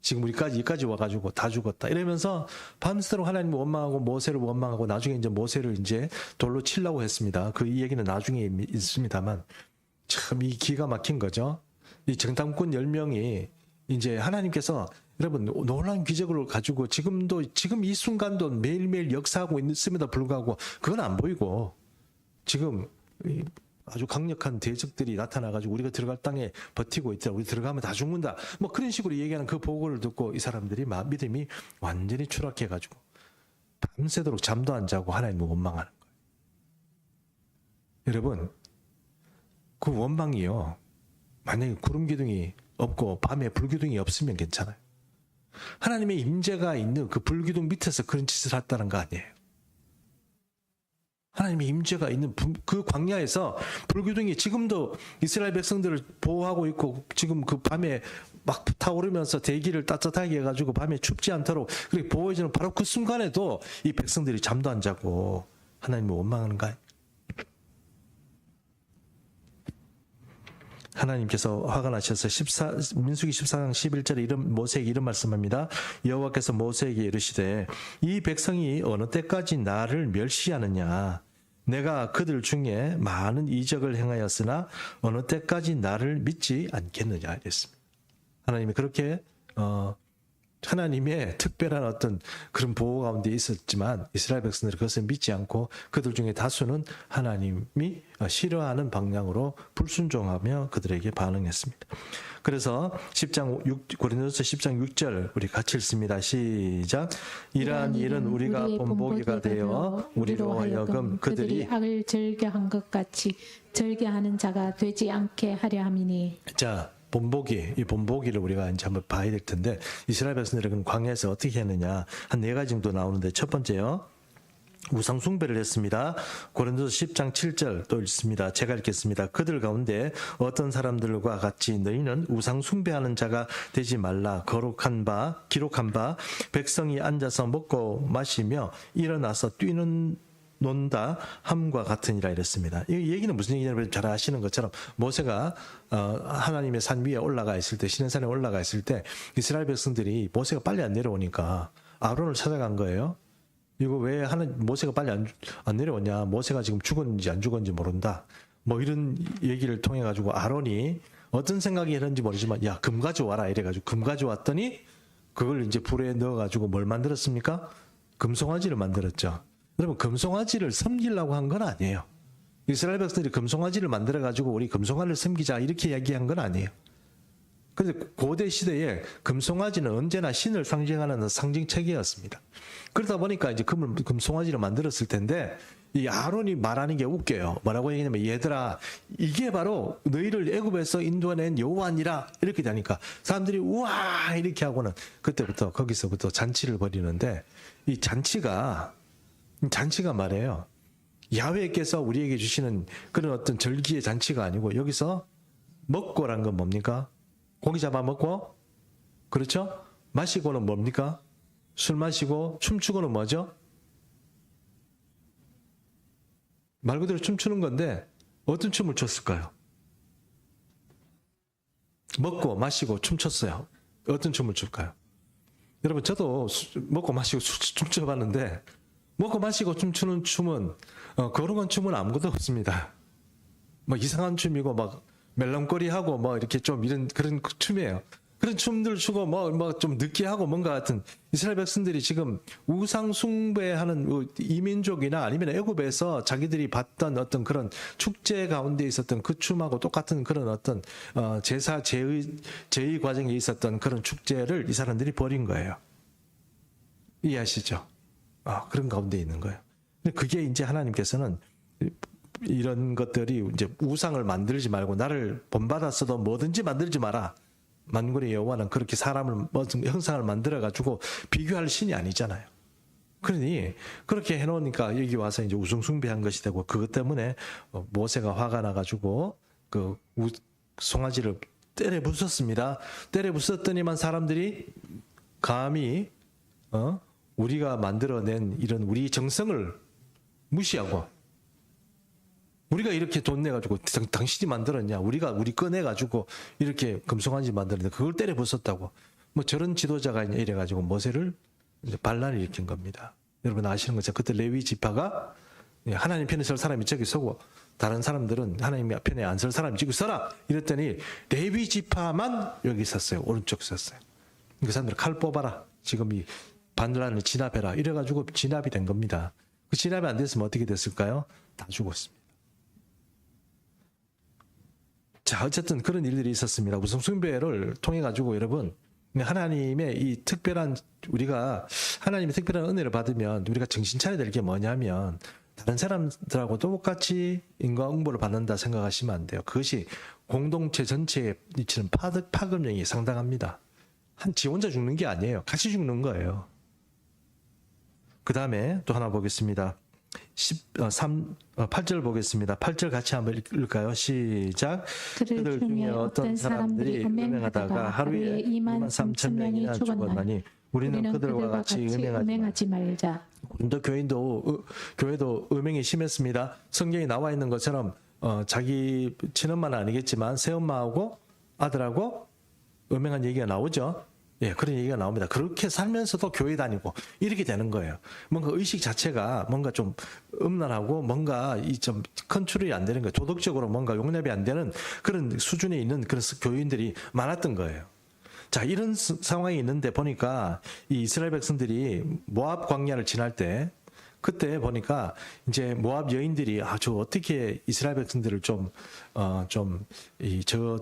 지금 여기까지 와가지고 다 죽었다. 이러면서 밤새도록 하나님을 원망하고 모세를 원망하고 나중에 이제 모세를 이제 돌로 치려고 했습니다. 그 이 얘기는 나중에 있습니다만 참 이 기가 막힌 거죠. 이 정탐꾼 10명이 이제 하나님께서 여러분 놀라운 기적을 가지고 지금 이 순간도 매일매일 역사하고 있음에도 불구하고 그건 안 보이고 지금 아주 강력한 대적들이 나타나가지고 우리가 들어갈 땅에 버티고 있다. 우리 들어가면 다 죽는다. 뭐 그런 식으로 얘기하는 그 보고를 듣고 이 사람들이 믿음이 완전히 추락해가지고 밤새도록 잠도 안 자고 하나님을 원망하는 거예요. 여러분 그 원망이요. 만약에 구름 기둥이 없고 밤에 불기둥이 없으면 괜찮아요. 하나님의 임재가 있는 그 불기둥 밑에서 그런 짓을 했다는 거 아니에요. 하나님의 임재가 있는 그 광야에서 불기둥이 지금도 이스라엘 백성들을 보호하고 있고 지금 그 밤에 막 타오르면서 대기를 따뜻하게 해가지고 밤에 춥지 않도록 그렇게 보호해주는 바로 그 순간에도 이 백성들이 잠도 안 자고 하나님을 원망하는 거예요. 하나님께서 화가 나셔서 민수기 14장 11절에 모세에게 이런 말씀합니다. 여호와께서 모세에게 이르시되 이 백성이 어느 때까지 나를 멸시하느냐. 내가 그들 중에 많은 이적을 행하였으나 어느 때까지 나를 믿지 않겠느냐 이랬습니다. 하나님이 그렇게 하나님의 특별한 어떤 그런 보호 가운데 있었지만 이스라엘 백성들이 그것을 믿지 않고 그들 중에 다수는 하나님이 싫어하는 방향으로 불순종하며 그들에게 반응했습니다. 그래서 고린도서 10장 6절 우리 같이 읽습니다. 시작. 이러한 일은 우리가 본보기가 되어 우리로 하여금 그들이 악을 즐겨한 것 같이 즐겨하는 자가 되지 않게 하려 함이니. 자, 이 본보기를 우리가 이제 한번 봐야 될 텐데 이스라엘 백성들은 광야에서 어떻게 했느냐 한 4가지 정도 나오는데 첫 번째요. 우상 숭배를 했습니다. 고린도서 10장 7절 또 읽습니다. 제가 읽겠습니다. 그들 가운데 어떤 사람들과 같이 너희는 우상 숭배하는 자가 되지 말라. 기록한 바 백성이 앉아서 먹고 마시며 일어나서 논다 함과 같으니라 이랬습니다. 이 얘기는 무슨 얘기냐면 잘 아시는 것처럼 모세가 하나님의 산 위에 올라가 있을 때 시내산에 올라가 있을 때 이스라엘 백성들이 모세가 빨리 안 내려오니까 아론을 찾아간 거예요. 이거 왜 모세가 빨리 안 내려오냐. 모세가 지금 죽었는지 안 죽었는지 모른다. 뭐 이런 얘기를 통해 가지고 아론이 어떤 생각이 했는지 모르지만 야, 금 가져와라 이래가지고 금 가져왔더니 그걸 이제 불에 넣어가지고 뭘 만들었습니까? 금송아지를 만들었죠. 여러분 금송아지를 섬기려고 한 건 아니에요. 이스라엘 백성들이 금송아지를 만들어가지고 우리 금송아지를 섬기자 이렇게 이야기한 건 아니에요. 그런데 고대 시대에 금송아지는 언제나 신을 상징하는 상징체계였습니다. 그러다 보니까 이제 금송아지를 만들었을 텐데 이 아론이 말하는 게 웃겨요. 뭐라고 얘기하냐면 얘들아 이게 바로 너희를 애굽에서 인도해낸 여호와니라 이렇게 되니까 사람들이 우와 이렇게 하고는 그때부터 거기서부터 잔치를 벌이는데 이 잔치가 말이에요. 야훼께서 우리에게 주시는 그런 어떤 절기의 잔치가 아니고 여기서 먹고란 건 뭡니까? 고기 잡아 먹고 그렇죠? 마시고는 뭡니까? 술 마시고 춤추고는 뭐죠? 말 그대로 춤추는 건데 어떤 춤을 췄을까요? 먹고 마시고 춤췄어요. 어떤 춤을 출까요? 여러분 저도 먹고 마시고 춤춰봤는데 먹고 마시고 춤추는 춤은 거룩한 춤은 아무것도 없습니다. 뭐 이상한 춤이고 막 멜랑거리하고 뭐 이렇게 좀 이런 그런 춤이에요. 그런 춤들 추고 뭐 좀 느끼하고 뭔가 같은 이스라엘 백성들이 지금 우상 숭배하는 이민족이나 아니면 애굽에서 자기들이 봤던 어떤 그런 축제 가운데 있었던 그 춤하고 똑같은 그런 어떤 제사 제의 과정에 있었던 그런 축제를 이 사람들이 벌인 거예요. 이해하시죠? 그런 가운데 있는 거예요. 근데 그게 이제 하나님께서는 이런 것들이 이제 우상을 만들지 말고 나를 본받았어도 뭐든지 만들지 마라. 만군의 여호와는 그렇게 사람을 형상을 만들어 가지고 비교할 신이 아니잖아요. 그러니 그렇게 해놓으니까 여기 와서 이제 우상 숭배한 것이 되고 그것 때문에 모세가 화가 나가지고 그 송아지를 때려 부쉈습니다. 때려 부쉈더니만 사람들이 감히 우리가 만들어낸 이런 우리 정성을 무시하고 우리가 이렇게 돈 내가지고 당신이 만들었냐 우리 꺼내가지고 이렇게 금송아지 만들었는데 그걸 때려 부쉈다고 뭐 저런 지도자가 있냐 이래가지고 모세를 이제 반란을 일으킨 겁니다. 여러분 아시는 것처럼 그때 레위 지파가 하나님 편에 설 사람이 저기 서고 다른 사람들은 하나님 편에 안 설 사람 지고 서라 이랬더니 레위 지파만 여기 있었어요. 오른쪽 있었어요. 그 사람들 칼 뽑아라. 지금 이 반란을 진압해라. 이래가지고 진압이 된 겁니다. 그 진압이 안 됐으면 어떻게 됐을까요? 다 죽었습니다. 자, 어쨌든 그런 일들이 있었습니다. 우상 숭배를 통해 가지고 여러분 하나님의 이 특별한 우리가 하나님의 특별한 은혜를 받으면 우리가 정신 차려야 될 게 뭐냐면 다른 사람들하고 똑같이 인과응보를 받는다 생각하시면 안 돼요. 그것이 공동체 전체에 미치는 파급력이 상당합니다. 지 혼자 죽는 게 아니에요. 같이 죽는 거예요. 그 다음에 또 하나 보겠습니다. 8절 보겠습니다. 8절 같이 한번 읽을까요? 시작. 그들 중에 어떤 사람들이 음행하다가 하루에 23,000명이 죽었나니 우리는 그들과 같이 음행하지 말자. 고린도 교회도 음행이 심했습니다. 성경에 나와 있는 것처럼 자기 친엄마는 아니겠지만 새엄마하고 아들하고 음행한 얘기가 나오죠. 예, 그런 얘기가 나옵니다. 그렇게 살면서도 교회 다니고 이렇게 되는 거예요. 뭔가 의식 자체가 뭔가 좀 음란하고 뭔가 이 좀 컨트롤이 안 되는 거예요. 도덕적으로 뭔가 용납이 안 되는 그런 수준에 있는 그런 교인들이 많았던 거예요. 자, 이런 상황이 있는데 보니까 이 이스라엘 백성들이 모압 광야를 지날 때 그때 보니까 이제 모압 여인들이 저 어떻게 이스라엘 백성들을 저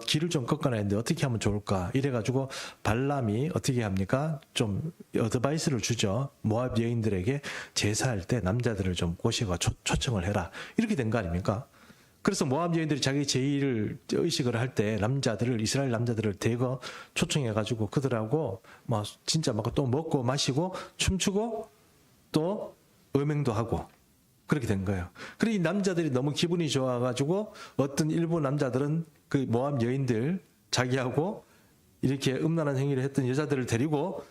길을 좀 꺾어놔야 하는데 어떻게 하면 좋을까 이래가지고 발람이 어떻게 합니까? 좀 어드바이스를 주죠. 모압 여인들에게 제사할 때 남자들을 좀 꼬시고 초청을 해라 이렇게 된 거 아닙니까? 그래서 모압 여인들이 자기 제의를 의식을 할 때 이스라엘 남자들을 대거 초청해가지고 그들하고 진짜 막 또 먹고 마시고 춤추고 또 음행도 하고 그렇게 된 거예요. 그리고 이 남자들이 너무 기분이 좋아가지고 어떤 일부 남자들은 그 모압 여인들 자기하고 이렇게 음란한 행위를 했던 여자들을 데리고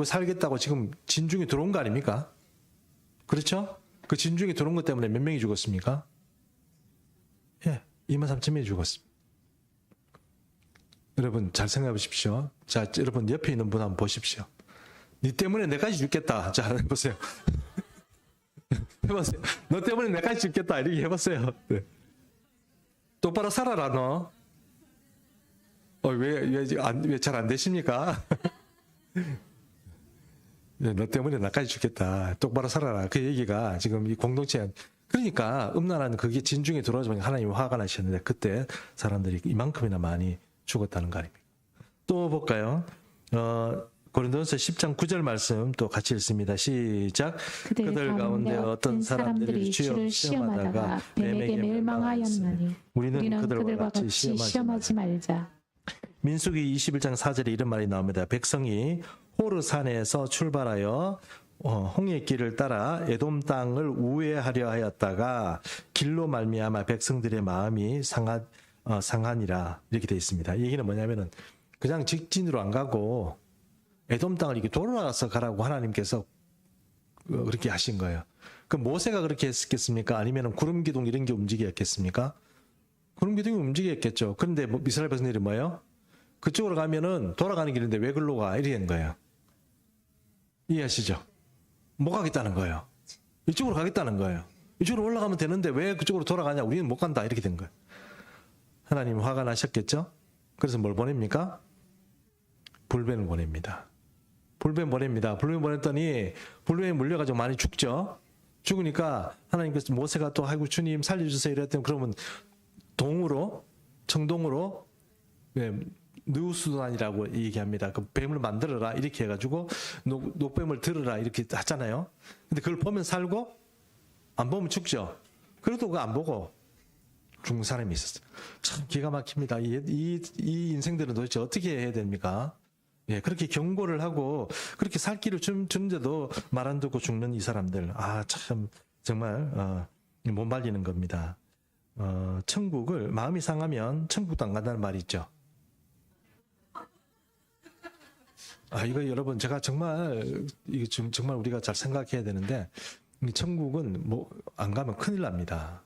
살겠다고 지금 진중에 들어온 거 아닙니까? 그렇죠? 그 진중에 들어온 것 때문에 몇 명이 죽었습니까? 예, 23,000명이 죽었습니다. 여러분 잘 생각해 보십시오. 자, 여러분 옆에 있는 분 한번 보십시오. 니 때문에 내까지 죽겠다. 자, 해보세요. 해보세요. 너 때문에 내까지 죽겠다. 이렇게 해보세요. 네. 똑바로 살아라, 너. 왜 잘 안 되십니까? 네, 너 때문에 나까지 죽겠다. 똑바로 살아라. 그 얘기가 지금 이 공동체, 그러니까 음란한 그게 진중에 들어오면 하나님이 화가 나셨는데 그때 사람들이 이만큼이나 많이 죽었다는 거 아닙니까? 또 볼까요? 고린도전서 10장 9절 말씀 또 같이 읽습니다. 시작. 그들 가운데 어떤 사람들이 주를 시험하다가 뱀에게 멸망하였나니 우리는 그들과 같이 시험하지 말자. 민수기 21장 4절에 이런 말이 나옵니다. 백성이 호르산에서 출발하여 홍해 길을 따라 에돔 땅을 우회하려 하였다가 길로 말미암아 백성들의 마음이 상하니라 이렇게 되어 있습니다. 이 얘기는 뭐냐면은 그냥 직진으로 안 가고 에돔 땅을 이렇게 돌아가서 가라고 하나님께서 그렇게 하신 거예요. 그럼 모세가 그렇게 했겠습니까? 아니면 구름 기둥 이런 게 움직였겠습니까? 구름 기둥이 움직였겠죠. 그런데 이스라엘 백성들이 뭐예요? 그쪽으로 가면은 돌아가는 길인데 왜 글로 가? 이렇게 된 거예요. 이해하시죠? 못 가겠다는 거예요. 이쪽으로 가겠다는 거예요. 이쪽으로 올라가면 되는데 왜 그쪽으로 돌아가냐? 우리는 못 간다. 이렇게 된 거예요. 하나님 화가 나셨겠죠? 그래서 뭘 보냅니까? 불뱀을 보냅니다. 불뱀 보냈더니 불뱀에 물려가지고 많이 죽죠. 죽으니까 하나님께서 모세가 또 아이고 주님 살려주세요 이랬더니 그러면 청동으로 느우수단이라고 얘기합니다. 그 뱀을 만들어라 이렇게 해가지고 녹뱀을 들어라 이렇게 하잖아요. 근데 그걸 보면 살고 안 보면 죽죠. 그래도 그거 안 보고 죽는 사람이 있었어요. 참 기가 막힙니다. 이 인생들은 도대체 어떻게 해야 됩니까? 예, 그렇게 경고를 하고 그렇게 살 길을 주는데도 말 안 듣고 죽는 이 사람들. 참 정말 못 말리는 겁니다. 천국을 마음이 상하면 천국도 안 간다는 말이 있죠. 이거 여러분 제가 정말 이게 정말 우리가 잘 생각해야 되는데 이 천국은 안 가면 큰일 납니다.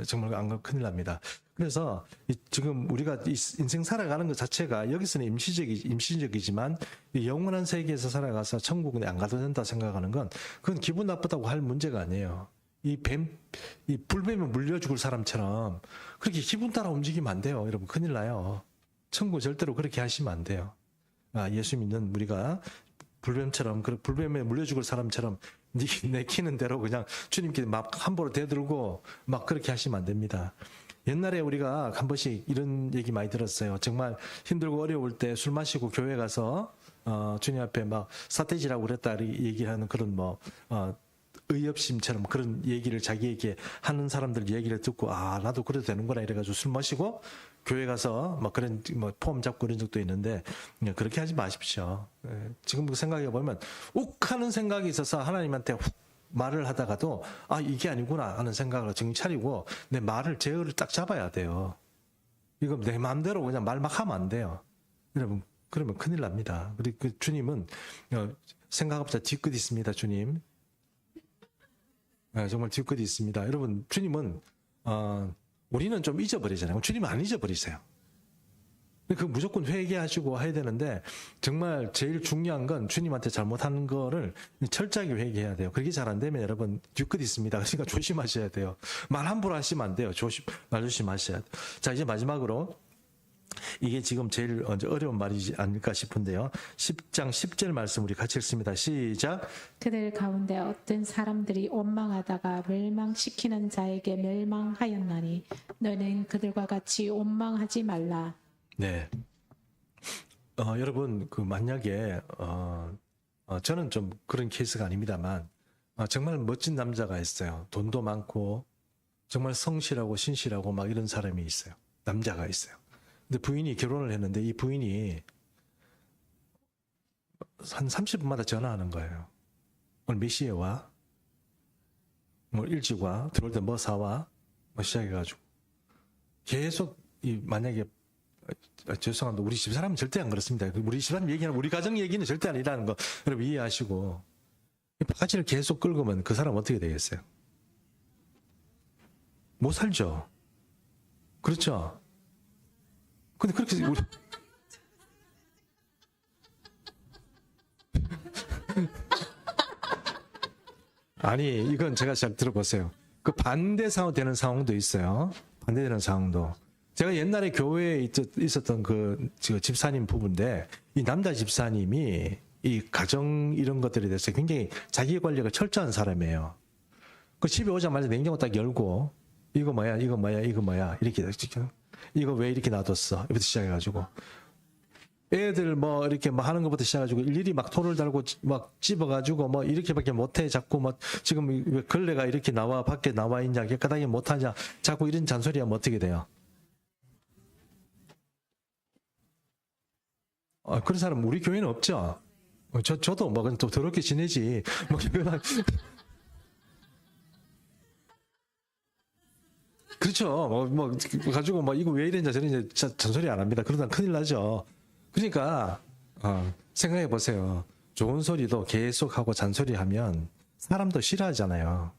정말 안 가면 큰일 납니다. 그래서 지금 우리가 인생 살아가는 것 자체가 여기서는 임시적이지만 영원한 세계에서 살아가서 천국에 안 가도 된다 생각하는 건 그건 기분 나쁘다고 할 문제가 아니에요. 이 불뱀에 물려 죽을 사람처럼 그렇게 기분 따라 움직이면 안 돼요. 여러분, 큰일 나요. 천국 절대로 그렇게 하시면 안 돼요. 예수 믿는 우리가 불뱀처럼, 불뱀에 물려 죽을 사람처럼 내키는 대로 그냥 주님께 막 함부로 대들고 막 그렇게 하시면 안 됩니다. 옛날에 우리가 한 번씩 이런 얘기 많이 들었어요. 정말 힘들고 어려울 때 술 마시고 교회 가서 주님 앞에 막 사태질하고 그랬다 얘기하는 그런 의협심처럼 그런 얘기를 자기에게 하는 사람들 얘기를 듣고 나도 그래도 되는구나 이래가지고 술 마시고 교회 가서 막 그런 폼 잡고 그런 적도 있는데 그렇게 하지 마십시오. 지금 생각해 보면 욱하는 생각이 있어서 하나님한테 훅 말을 하다가도 이게 아니구나 하는 생각을 정신 차리고 내 말을 제어를 딱 잡아야 돼요. 이거 내 마음대로 그냥 말 막 하면 안 돼요. 여러분, 그러면 큰일 납니다. 그리고 주님은 생각보다 뒤끝이 있습니다. 주님. 정말 뒤끝이 있습니다. 여러분, 주님은 우리는 좀 잊어버리잖아요. 주님은 안 잊어버리세요. 그 무조건 회개하시고 해야 되는데 정말 제일 중요한 건 주님한테 잘못한 거를 철저하게 회개해야 돼요. 그게 잘 안 되면 여러분 뒤끝 있습니다. 그러니까 조심하셔야 돼요. 말 함부로 하시면 안 돼요. 말 조심하셔야 돼요. 자, 이제 마지막으로 이게 지금 제일 어려운 말이지 않을까 싶은데요. 10장 10절 말씀 우리 같이 읽습니다. 시작. 그들 가운데 어떤 사람들이 원망하다가 멸망시키는 자에게 멸망하였나니 너는 그들과 같이 원망하지 말라. 네. 여러분, 만약에, 저는 좀 그런 케이스가 아닙니다만, 정말 멋진 남자가 있어요. 돈도 많고, 정말 성실하고 신실하고 막 이런 사람이 있어요. 남자가 있어요. 근데 부인이 결혼을 했는데 이 부인이 한 30분마다 전화하는 거예요. 오늘 몇 시에 와? 뭐 일찍 와? 들어올 때 뭐 사와? 뭐 시작해가지고. 계속, 만약에 죄송합니다. 우리 집사람은 절대 안 그렇습니다. 우리 집사람 얘기는 우리 가정 얘기는 절대 아니라는 거 여러분 이해하시고 바가지를 계속 끌고면 그 사람 어떻게 되겠어요? 못 살죠. 그렇죠. 근데 그렇게 우리 아니 이건 제가 잘 들어보세요. 그 반대 상황 되는 상황도 있어요. 반대되는 상황도. 제가 옛날에 교회에 있었던 그 집사님 부부인데 이 남자 집사님이 이 가정 이런 것들에 대해서 굉장히 자기 관리가 철저한 사람이에요. 그 집에 오자마자 냉장고 딱 열고 이거 뭐야 이거 뭐야 이거 뭐야 이렇게 이거 왜 이렇게 놔뒀어 이부터 시작해가지고 애들 뭐 이렇게 뭐 하는 것부터 시작해가지고 일일이 막 토를 달고 막 찝어가지고 뭐 이렇게밖에 못해 자꾸 뭐 지금 왜 걸레가 이렇게 나와 밖에 나와 있냐 깨끗하게 못하냐 자꾸 이런 잔소리하면 어떻게 돼요? 그런 사람 우리 교회는 없죠. 저도 뭐 또 더럽게 지내지. 뭐 그렇죠. 뭐 가지고 뭐 이거 왜 이랬냐 저랬냐 잔소리 안 합니다. 그러다 큰일 나죠. 그러니까 생각해 보세요. 좋은 소리도 계속하고 잔소리하면 사람도 싫어하잖아요.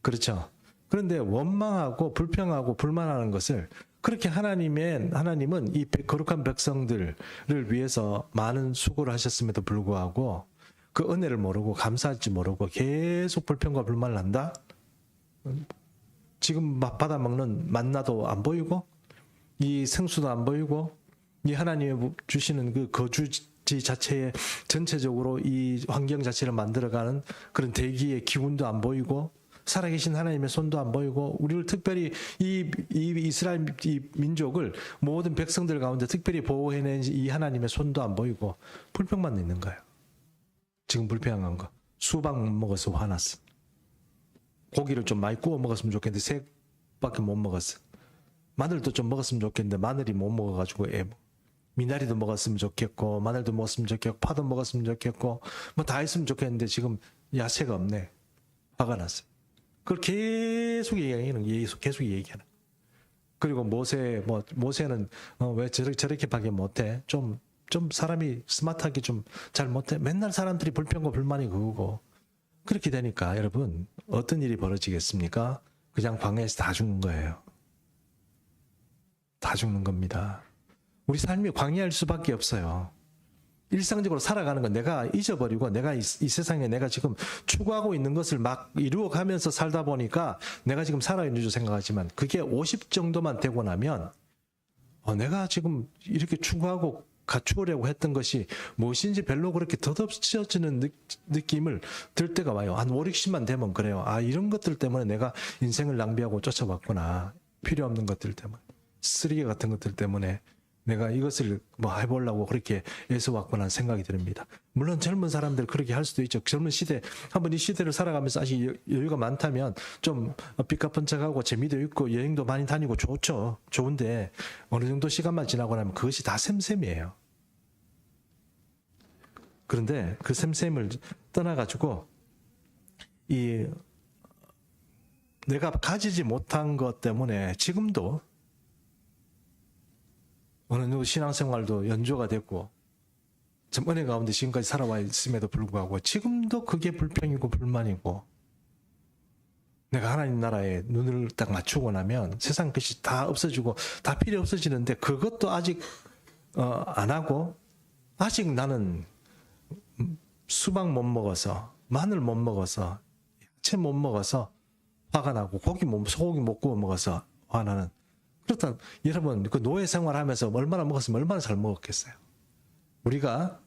그렇죠. 그런데 원망하고 불평하고 불만하는 것을 그렇게 하나님은 이 거룩한 백성들을 위해서 많은 수고를 하셨음에도 불구하고 그 은혜를 모르고 감사할지 모르고 계속 불평과 불만을 한다? 지금 받아먹는 만나도 안 보이고 이 생수도 안 보이고 이 하나님이 주시는 그 거주지 자체에 전체적으로 이 환경 자체를 만들어가는 그런 대기의 기운도 안 보이고 살아계신 하나님의 손도 안 보이고 우리를 특별히 이 이스라엘 이 민족을 모든 백성들 가운데 특별히 보호해낸 이 하나님의 손도 안 보이고 불평만 있는 거예요. 지금 불평한 거. 수박 못 먹어서 화났어. 고기를 좀 많이 구워 먹었으면 좋겠는데 새밖에 못 먹었어. 마늘도 좀 먹었으면 좋겠는데 마늘이 못 먹어가지고 미나리도 먹었으면 좋겠고 마늘도 먹었으면 좋겠고 파도 먹었으면 좋겠고 뭐 다 했으면 좋겠는데 지금 야채가 없네. 화가 났어요. 그걸 계속 얘기하는. 그리고 모세는 왜 저렇게밖에 못해? 좀 사람이 스마트하게 좀 잘 못해? 맨날 사람들이 불평과 불만이 그거고. 그렇게 되니까 여러분 어떤 일이 벌어지겠습니까? 그냥 광야에서 다 죽는 거예요. 다 죽는 겁니다. 우리 삶이 광야일 수밖에 없어요. 일상적으로 살아가는 건 내가 잊어버리고 내가 이 세상에 내가 지금 추구하고 있는 것을 막 이루어가면서 살다 보니까 내가 지금 살아있는 줄 생각하지만 그게 50 정도만 되고 나면 내가 지금 이렇게 추구하고 갖추려고 했던 것이 무엇인지 별로 그렇게 덧없어지는 느낌을 들 때가 와요. 한 5, 60만 되면 그래요. 이런 것들 때문에 내가 인생을 낭비하고 쫓아왔구나. 필요 없는 것들 때문에. 쓰레기 같은 것들 때문에 내가 이것을 뭐 해보려고 그렇게 애써왔구나 생각이 듭니다. 물론 젊은 사람들 그렇게 할 수도 있죠. 젊은 시대, 한번 이 시대를 살아가면서 아직 여유가 많다면 좀 삐까뻔쩍하고 재미도 있고 여행도 많이 다니고 좋죠. 좋은데 어느 정도 시간만 지나고 나면 그것이 다 셈셈이에요. 그런데 그 셈셈을 떠나가지고 내가 가지지 못한 것 때문에 지금도 어느 정도 신앙생활도 연조가 됐고 좀 은혜 가운데 지금까지 살아와 있음에도 불구하고 지금도 그게 불평이고 불만이고 내가 하나님 나라에 눈을 딱 맞추고 나면 세상 것이 다 없어지고 다 필요 없어지는데 그것도 아직 안 하고 아직 나는 수박 못 먹어서 마늘 못 먹어서 야채 못 먹어서 화가 나고 소고기 못 구워 먹어서 화나는. 그렇다 여러분 그 노예 생활하면서 얼마나 먹었으면 얼마나 잘 먹었겠어요. 우리가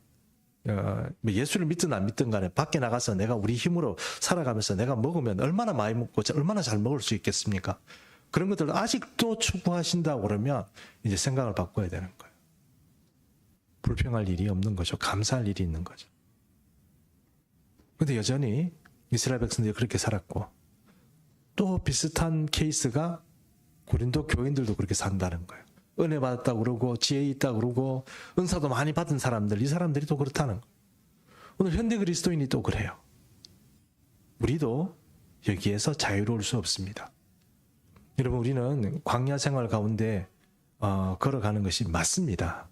예수를 믿든 안 믿든 간에 밖에 나가서 내가 우리 힘으로 살아가면서 내가 먹으면 얼마나 많이 먹고 얼마나 잘 먹을 수 있겠습니까? 그런 것들을 아직도 추구하신다고 그러면 이제 생각을 바꿔야 되는 거예요. 불평할 일이 없는 거죠. 감사할 일이 있는 거죠. 그런데 여전히 이스라엘 백성들이 그렇게 살았고 또 비슷한 케이스가 고린도 교인들도 그렇게 산다는 거예요. 은혜 받았다 그러고 지혜 있다 그러고 은사도 많이 받은 사람들, 이 사람들이 또 그렇다는 거예요. 오늘 현대 그리스도인이 또 그래요. 우리도 여기에서 자유로울 수 없습니다. 여러분 우리는 광야 생활 가운데 걸어가는 것이 맞습니다.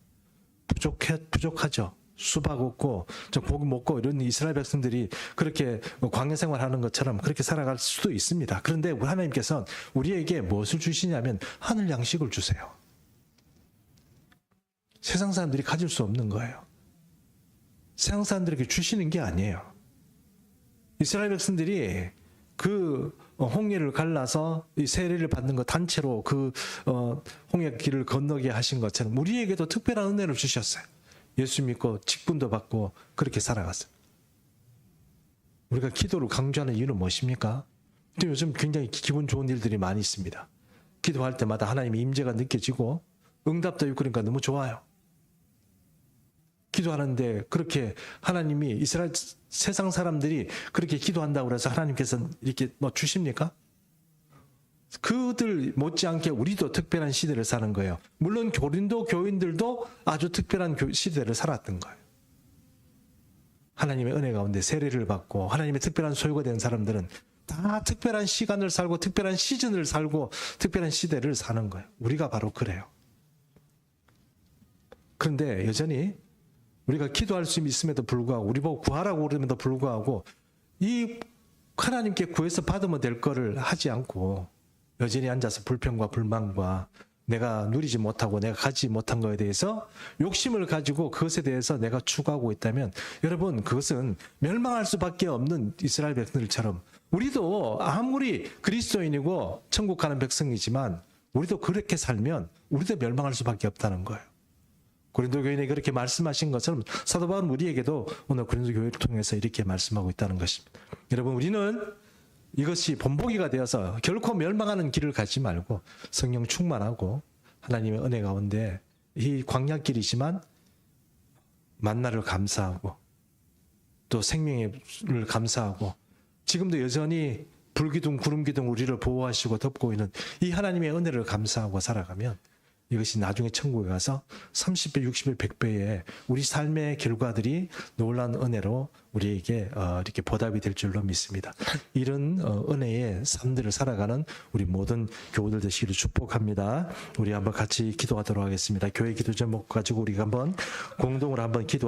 부족하죠. 수박 없고 좀 고기 먹고 이런 이스라엘 백성들이 그렇게 광야 생활하는 것처럼 그렇게 살아갈 수도 있습니다. 그런데 하나님께서는 우리에게 무엇을 주시냐면 하늘 양식을 주세요. 세상 사람들이 가질 수 없는 거예요. 세상 사람들에게 주시는 게 아니에요. 이스라엘 백성들이 그 홍해를 갈라서 이 세례를 받는 것 단체로 그 홍해 길을 건너게 하신 것처럼 우리에게도 특별한 은혜를 주셨어요. 예수 믿고 직분도 받고 그렇게 살아갔어요. 우리가 기도를 강조하는 이유는 무엇입니까? 요즘 굉장히 기분 좋은 일들이 많이 있습니다. 기도할 때마다 하나님의 임재가 느껴지고 응답도 있고 그러니까 너무 좋아요. 기도하는데 그렇게 하나님이 이스라엘 세상 사람들이 그렇게 기도한다고 해서 하나님께서 이렇게 뭐 주십니까? 그들 못지않게 우리도 특별한 시대를 사는 거예요. 물론 고린도 교인들도 아주 특별한 시대를 살았던 거예요. 하나님의 은혜 가운데 세례를 받고 하나님의 특별한 소유가 된 사람들은 다 특별한 시간을 살고 특별한 시즌을 살고 특별한 시대를 사는 거예요. 우리가 바로 그래요. 그런데 여전히 우리가 기도할 수 있음에도 불구하고 우리 보고 구하라고 그러면도 불구하고 이 하나님께 구해서 받으면 될 거를 하지 않고 여전히 앉아서 불평과 불만과 내가 누리지 못하고 내가 가지지 못한 것에 대해서 욕심을 가지고 그것에 대해서 내가 추구하고 있다면 여러분 그것은 멸망할 수밖에 없는 이스라엘 백성들처럼 우리도 아무리 그리스도인이고 천국 가는 백성이지만 우리도 그렇게 살면 우리도 멸망할 수밖에 없다는 거예요. 고린도 교인이 그렇게 말씀하신 것처럼 사도 바울은 우리에게도 오늘 고린도 교회를 통해서 이렇게 말씀하고 있다는 것입니다. 여러분 우리는 이것이 본보기가 되어서 결코 멸망하는 길을 가지 말고 성령 충만하고 하나님의 은혜 가운데 이 광야길이지만 만나를 감사하고 또 생명을 감사하고 지금도 여전히 불기둥 구름기둥 우리를 보호하시고 덮고 있는 이 하나님의 은혜를 감사하고 살아가면 이것이 나중에 천국에 가서 30배, 60배, 100배의 우리 삶의 결과들이 놀라운 은혜로 우리에게 이렇게 보답이 될 줄로 믿습니다. 이런 은혜의 삶들을 살아가는 우리 모든 교우들 되시기를 축복합니다. 우리 한번 같이 기도하도록 하겠습니다. 교회 기도 제목 가지고 우리가 한번 공동으로 한번 기도